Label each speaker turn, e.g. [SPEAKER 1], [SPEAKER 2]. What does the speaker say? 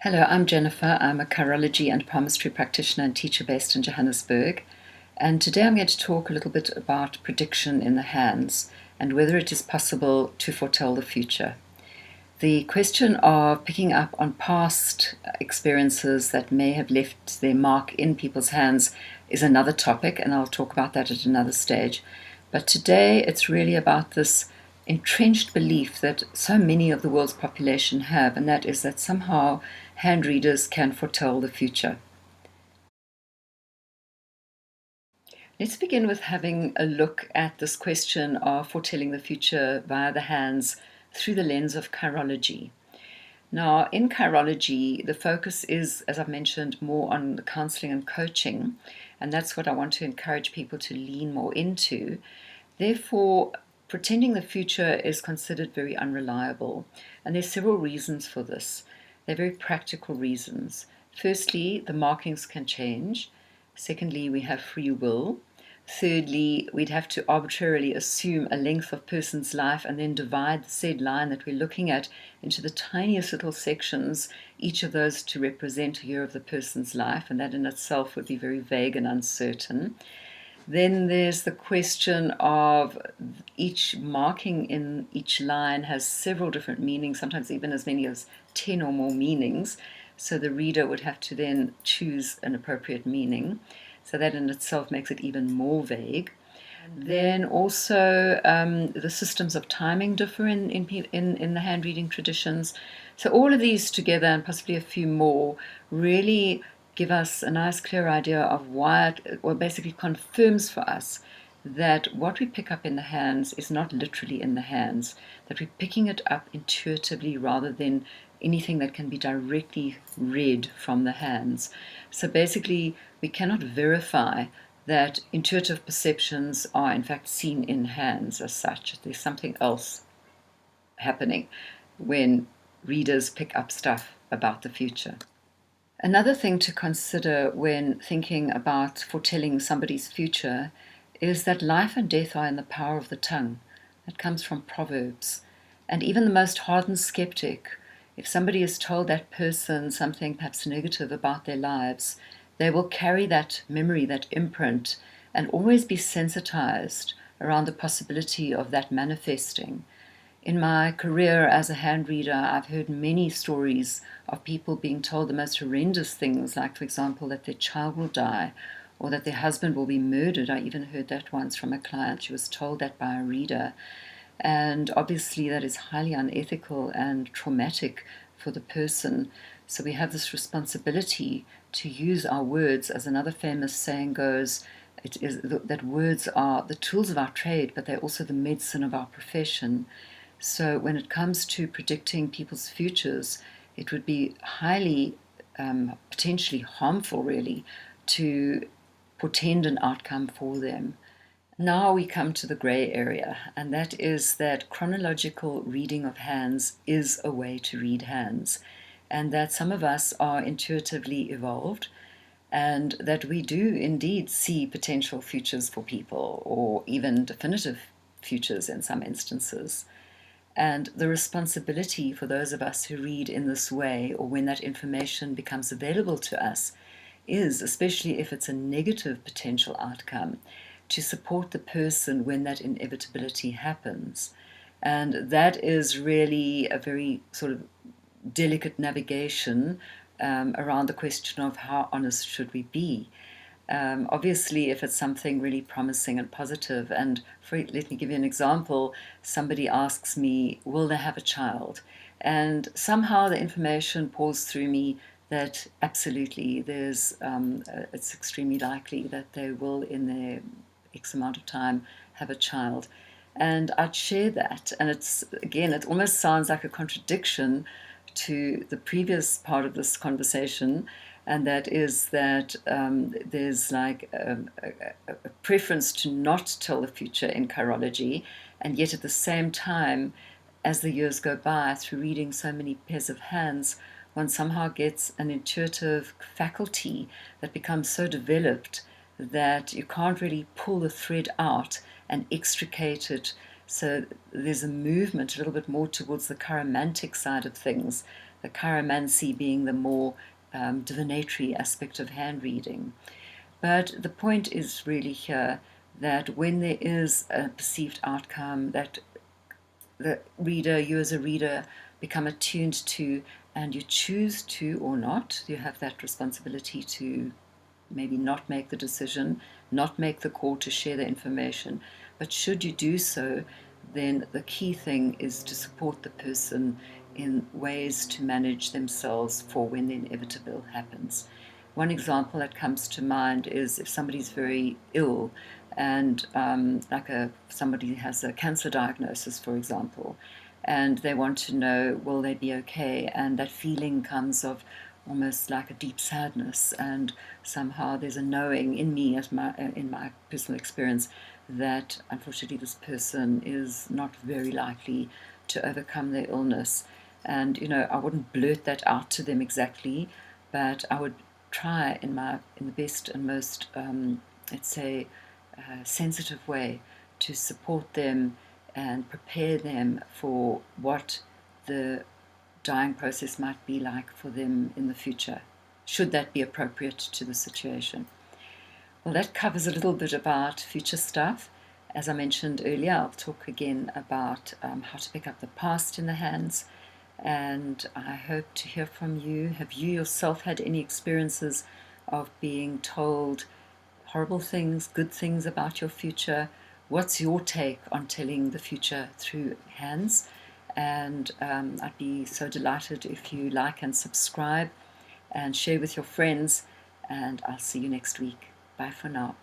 [SPEAKER 1] Hello, I'm Jennifer. I'm a chirology and palmistry practitioner and teacher based in Johannesburg. And today I'm going to talk a little bit about prediction in the hands and whether it is possible to foretell the future. The question of picking up on past experiences that may have left their mark in people's hands is another topic, and I'll talk about that at another stage. But today it's really about this entrenched belief that so many of the world's population have, and that is that somehow hand readers can foretell the future. Let's begin with having a look at this question of foretelling the future via the hands through the lens of chirology. Now, in chirology, the focus is, as I've mentioned, more on the counseling and coaching, and that's what I want to encourage people to lean more into. Therefore, pretending the future is considered very unreliable, and there's several reasons for this. They're very practical reasons. Firstly, the markings can change. Secondly, we have free will. Thirdly, we'd have to arbitrarily assume a length of person's life and then divide the said line that we're looking at into the tiniest little sections, each of those to represent a year of the person's life, and that in itself would be very vague and uncertain. Then there's the question of each marking in each line has several different meanings, sometimes even as many as 10 or more meanings. So the reader would have to then choose an appropriate meaning. So that in itself makes it even more vague. Then also the systems of timing differ in the hand reading traditions. So all of these together, and possibly a few more, really give us a nice clear idea of why basically confirms for us that what we pick up in the hands is not literally in the hands, that we're picking it up intuitively rather than anything that can be directly read from the hands. So basically, we cannot verify that intuitive perceptions are in fact seen in hands as such. There's something else happening when readers pick up stuff about the future. Another thing to consider when thinking about foretelling somebody's future is that life and death are in the power of the tongue. That comes from Proverbs. And even the most hardened skeptic, if somebody has told that person something perhaps negative about their lives, they will carry that memory, that imprint, and always be sensitized around the possibility of that manifesting. In my career as a hand reader, I've heard many stories of people being told the most horrendous things, like, for example, that their child will die or that their husband will be murdered. I even heard that once from a client. She was told that by a reader. And obviously that is highly unethical and traumatic for the person. So we have this responsibility to use our words. As another famous saying goes, it is that words are the tools of our trade, but they're also the medicine of our profession. So when it comes to predicting people's futures, it would be highly potentially harmful, really, to portend an outcome for them. Now we come to the grey area, and that is that chronological reading of hands is a way to read hands, and that some of us are intuitively evolved, and that we do indeed see potential futures for people, or even definitive futures in some instances. And the responsibility for those of us who read in this way, or when that information becomes available to us, is, especially if it's a negative potential outcome, to support the person when that inevitability happens. And that is really a very sort of delicate navigation around the question of how honest should we be. Obviously, if it's something really promising and positive, and let me give you an example, somebody asks me, will they have a child? And somehow the information pours through me that absolutely it's extremely likely that they will, in their X amount of time, have a child. And I'd share that. And it almost sounds like a contradiction to the previous part of this conversation, and that is that there's like a preference to not tell the future in chirology, and yet at the same time, as the years go by, through reading so many pairs of hands, one somehow gets an intuitive faculty that becomes so developed that you can't really pull the thread out and extricate it. So there's a movement a little bit more towards the chiromantic side of things, the chiromancy being the more divinatory aspect of hand reading. But the point is really here that when there is a perceived outcome that the reader, you as a reader, become attuned to, and you choose to or not, you have that responsibility to maybe not make the decision, not make the call to share the information. But should you do so, then the key thing is to support the person in ways to manage themselves for when the inevitable happens. One example that comes to mind is if somebody's very ill and somebody has a cancer diagnosis, for example, and they want to know, will they be okay? And that feeling comes of almost like a deep sadness, and somehow there's a knowing in me, in my personal experience, that unfortunately this person is not very likely to overcome their illness. And I wouldn't blurt that out to them exactly, but I would try in the best and most let's say sensitive way to support them and prepare them for what the dying process might be like for them in the future, should that be appropriate to the situation. Well, that covers a little bit about future stuff. As I mentioned earlier, I'll talk again about how to pick up the past in the hands, and I hope to hear from you. Have you yourself had any experiences of being told horrible things, good things about your future? What's your take on telling the future through hands? And I'd be so delighted if you like and subscribe and share with your friends. And I'll see you next week. Bye for now.